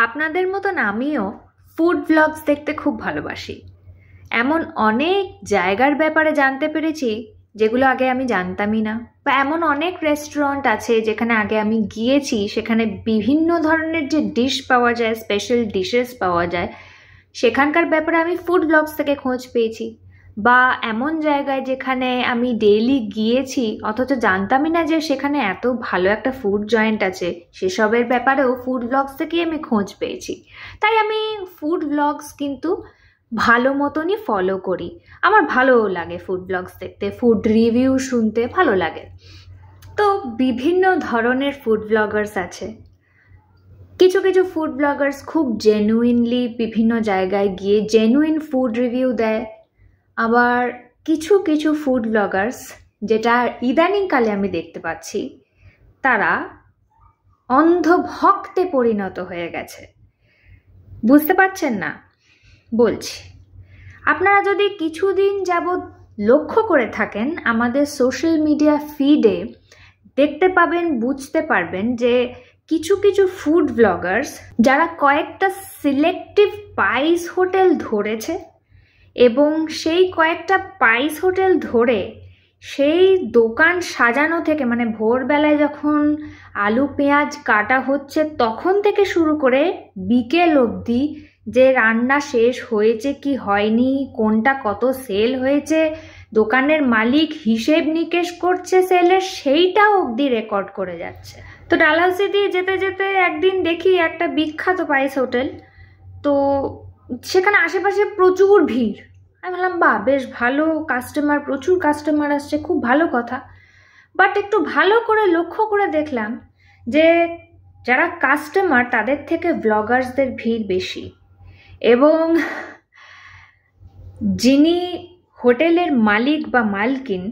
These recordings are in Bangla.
আপনাদের মতন আমিও ফুড ব্লগস দেখতে খুব ভালোবাসি। এমন অনেক জায়গার ব্যাপারে জানতে পেরেছি যেগুলো আগে আমি জানতামই না, বা এমন অনেক রেস্টুরেন্ট আছে যেখানে আগে আমি গিয়েছি, সেখানে বিভিন্ন ধরনের যে ডিশ পাওয়া যায়, স্পেশাল ডিশেস পাওয়া যায়, সেখানকার ব্যাপারে আমি ফুড ব্লগস থেকে খোঁজ পেয়েছি। বা এমন জায়গায় যেখানে আমি ডেইলি গিয়েছি অথচ জানতামই না যে সেখানে এত ভালো একটা ফুড জয়েন্ট আছে, সেসবের ব্যাপারেও ফুড ব্লগস থেকেই আমি খোঁজ পেয়েছি। তাই আমি ফুড ব্লগস কিন্তু ভালো মতনই ফলো করি। আমার ভালোও লাগে ফুড ব্লগস দেখতে, ফুড রিভিউ শুনতে ভালো লাগে। তো বিভিন্ন ধরনের ফুড ব্লগার্স আছে। কিছু কিছু ফুড ব্লগার্স খুব জেনুইনলি বিভিন্ন জায়গায় গিয়ে জেনুইন ফুড রিভিউ দেয়। আবার কিছু কিছু ফুড ব্লগার্স, যেটা ইদানিংকালে আমি দেখতে পাচ্ছি, তারা অন্ধভক্তে পরিণত হয়ে গেছে। বুঝতে পারছেন না? বলছি, আপনারা যদি কিছুদিন যাবৎ লক্ষ্য করে থাকেন আমাদের সোশ্যাল মিডিয়া ফিডে, দেখতে পাবেন, বুঝতে পারবেন যে কিছু কিছু ফুড ব্লগার্স যারা কয়েকটা সিলেক্টিভ স্পাইস হোটেল ধরেছে এবং সেই কয়েকটা স্পাইস হোটেল ধরে সেই দোকান সাজানো থেকে, মানে ভোরবেলায় যখন আলু পেঁয়াজ কাটা হচ্ছে তখন থেকে শুরু করে বিকেল অবধি যে রান্না শেষ হয়েছে কি হয়নি, কোনটা কত সেল হয়েছে, দোকানের মালিক হিসেব নিকেশ করছে সেলের, সেইটা অবধি রেকর্ড করে যাচ্ছে। তো ডালহাউসি দিয়ে যেতে যেতে একদিন দেখি একটা বিখ্যাত স্পাইস হোটেল, তো সেখানে আশেপাশে প্রচুর ভিড়। আমি বললাম, বাহ, বেশ ভালো কাস্টমার, প্রচুর কাস্টমার আসছে, খুব ভালো কথা। বাট একটু ভালো করে লক্ষ্য করে দেখলাম যে যারা কাস্টমার তাদের থেকে ব্লগার্সদের ভিড় বেশি, এবং যিনি হোটেলের মালিক বা মালকিন,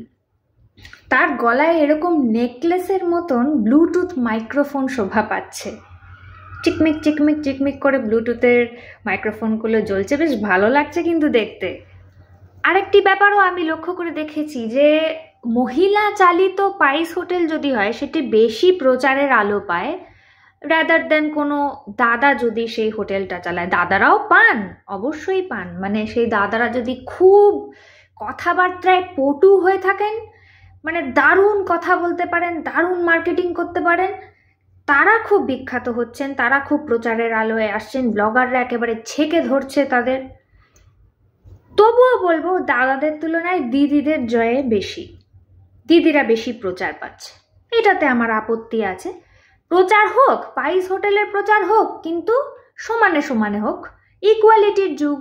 তার গলায় এরকম নেকলেসের মতন ব্লুটুথ মাইক্রোফোন শোভা পাচ্ছে। চিকমিক চিকমিক চিকমিক করে ব্লুটুথের মাইক্রোফোনগুলো জ্বলছে, বেশ ভালো লাগছে কিন্তু দেখতে। আরেকটি ব্যাপারও আমি লক্ষ্য করে দেখেছি যে মহিলা চালিত স্পাইস হোটেল যদি হয় সেটি বেশি প্রচারের আলো পায় রাদার দেন কোনো দাদা যদি সেই হোটেলটা চালায়। দাদারাও পান, অবশ্যই পান, মানে সেই দাদারা যদি খুব কথাবার্তায় পটু হয়ে থাকেন, মানে দারুণ কথা বলতে পারেন, দারুণ মার্কেটিং করতে পারেন, তারা খুব বিখ্যাত হচ্ছেন, তারা খুব প্রচারের আলোয় আসছেন, ব্লগাররা একেবারে ছেকে ধরছে তাদের। তবুও বলবো দাদাদের তুলনায় দিদিদের জয়ে বেশি, দিদিরা বেশি প্রচার পাচ্ছে। এটাতে আমার আপত্তি আছে। প্রচার হোক, স্পাইস হোটেলের প্রচার হোক, কিন্তু সমানে সমানে হোক, ইকুয়ালিটির যুগ,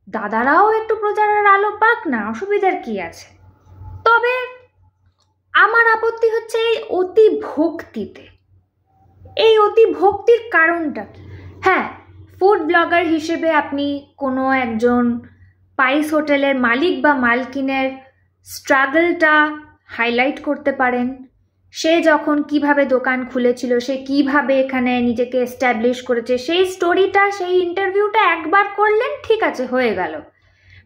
দাদারাও একটু প্রচারের আলো পাক না, অসুবিধার কি আছে। তবে আমার আপত্তি হচ্ছে এই অতি ভক্তিতে। এই অতি ভক্তির কারণটা কি? হ্যাঁ, ফুড ব্লগার হিসেবে আপনি কোনো একজন স্পাইস হোটেলের মালিক বা মালকিনের স্ট্রাগলটা হাইলাইট করতে পারেন। সে যখন কিভাবে দোকান খুলেছিল, সে কিভাবে এখানে নিজেকে এস্টাবলিশ করেছে, সেই স্টোরিটা, সেই ইন্টারভিউটা একবার করলেন, ঠিক আছে, হয়ে গেল।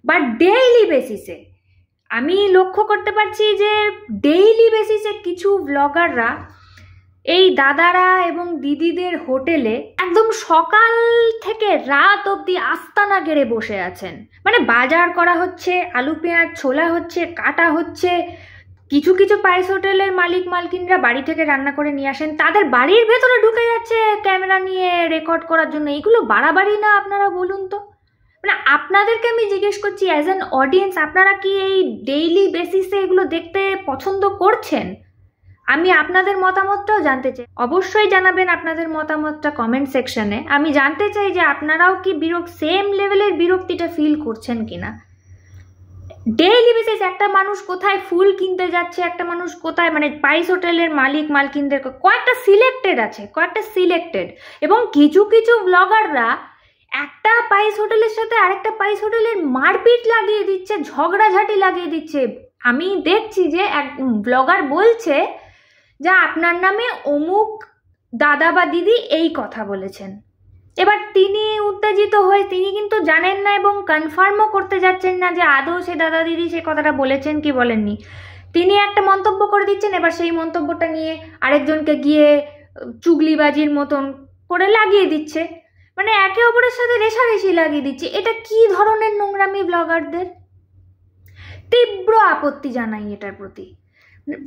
বাট ডেইলি বেসিসে আমি লক্ষ্য করতে পারছি যে ডেইলি বেসিসে কিছু ব্লগাররা এই দাদারা এবং দিদিদের হোটেলে একদম সকাল থেকে রাত অবধি আস্তানা গেড়ে বসে আছেন। মানে বাজার করা হচ্ছে, আলু পেঁয়াজ ছোলা হচ্ছে, কাটা হচ্ছে। কিছু কিছু স্পাইস হোটেলের মালিক মালকিনরা বাড়ি থেকে রান্না করে নিয়ে আসেন, তাদের বাড়ির ভেতরে ঢুকে যাচ্ছে ক্যামেরা নিয়ে রেকর্ড করার জন্য। এইগুলো বাড়াবাড়ি না আপনারা বলুন তো? মানে আপনাদেরকে আমি জিজ্ঞেস করছি, অ্যাজ অ্যান অডিয়েন্স, আপনারা কি এই ডেইলি বেসিসে এগুলো দেখতে পছন্দ করছেন? আমি আপনাদের মতামতটাও জানতে চাই। অবশ্যই জানাবেন আপনাদের মতামতটা কমেন্ট সেকশনে। আমি জানতে চাই যে আপনারাও কি সেম লেভেলের বিরক্তিটা ফিল করছেন কিনা। ডেইলি বেসিস একটা মানুষ কোথায় ফুল কিনতে যাচ্ছে, একটা মানুষ কোথায়, মানে স্পাইস হোটেলের মালিক মালকিনদের কয়েকটা সিলেক্টেড আছে, কয়েকটা সিলেক্টেড, এবং কিছু কিছু ব্লগাররা একটা স্পাইস হোটেলের সাথে আরেকটা স্পাইস হোটেলের মারপিট লাগিয়ে দিচ্ছে, ঝগড়াঝাটি লাগিয়ে দিচ্ছে। আমি দেখছি যে এক ব্লগার বলছে যে আপনার নামে অমুক দাদা বা দিদি এই কথা বলেছেন। এবার তিনি উত্তেজিত হয়ে, তিনি কিন্তু জানেন না এবং কনফার্মও করতে যাচ্ছেন না যে আদৌ সে দাদা দিদি সে কথাটা বলেছেন কি বলেননি। তিনি একটা মন্তব্য করে দিচ্ছেন, এবার সেই মন্তব্যটা নিয়ে আরেকজনকে গিয়ে চুগলিবাজির মতন করে লাগিয়ে দিচ্ছে। মানে একে অপরের সাথে রেষারেষি লাগিয়ে দিচ্ছে। এটা কি ধরনের নোংরামি ব্লগারদের? তীব্র আপত্তি জানাই এটার প্রতি।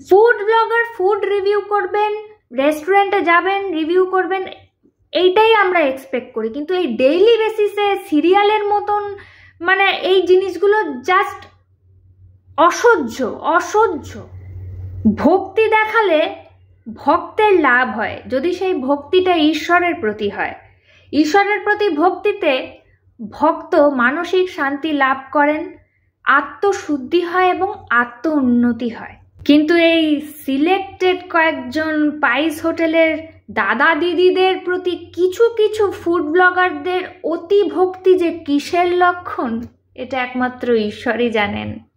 ফুড ব্লগার ফুড রিভিউ করবেন, রেস্টুরেন্টে যাবেন, রিভিউ করবেন, এইটাই আমরা এক্সপেক্ট করি, কিন্তু এই ডেইলি বেসিসে সিরিয়ালের মতন মানে এই জিনিসগুলো জাস্ট অসহ্য অসহ্য। ভক্তি দেখালে ভক্তের লাভ হয় যদি সেই ভক্তিটা ঈশ্বরের প্রতি হয়। ঈশ্বরের প্রতি ভক্তিতে ভক্ত মানসিক শান্তি লাভ করেন, আত্মশুদ্ধি হয় এবং আত্ম উন্নতি হয়। কিন্তু এই সিলেক্টেড কয়েকজন পাইস হোটেলের দাদা দিদিদের প্রতি কিছু কিছু ফুড ব্লগারদের অতি ভক্তি যে কিসের লক্ষণ, এটা একমাত্র ঈশ্বরই জানেন।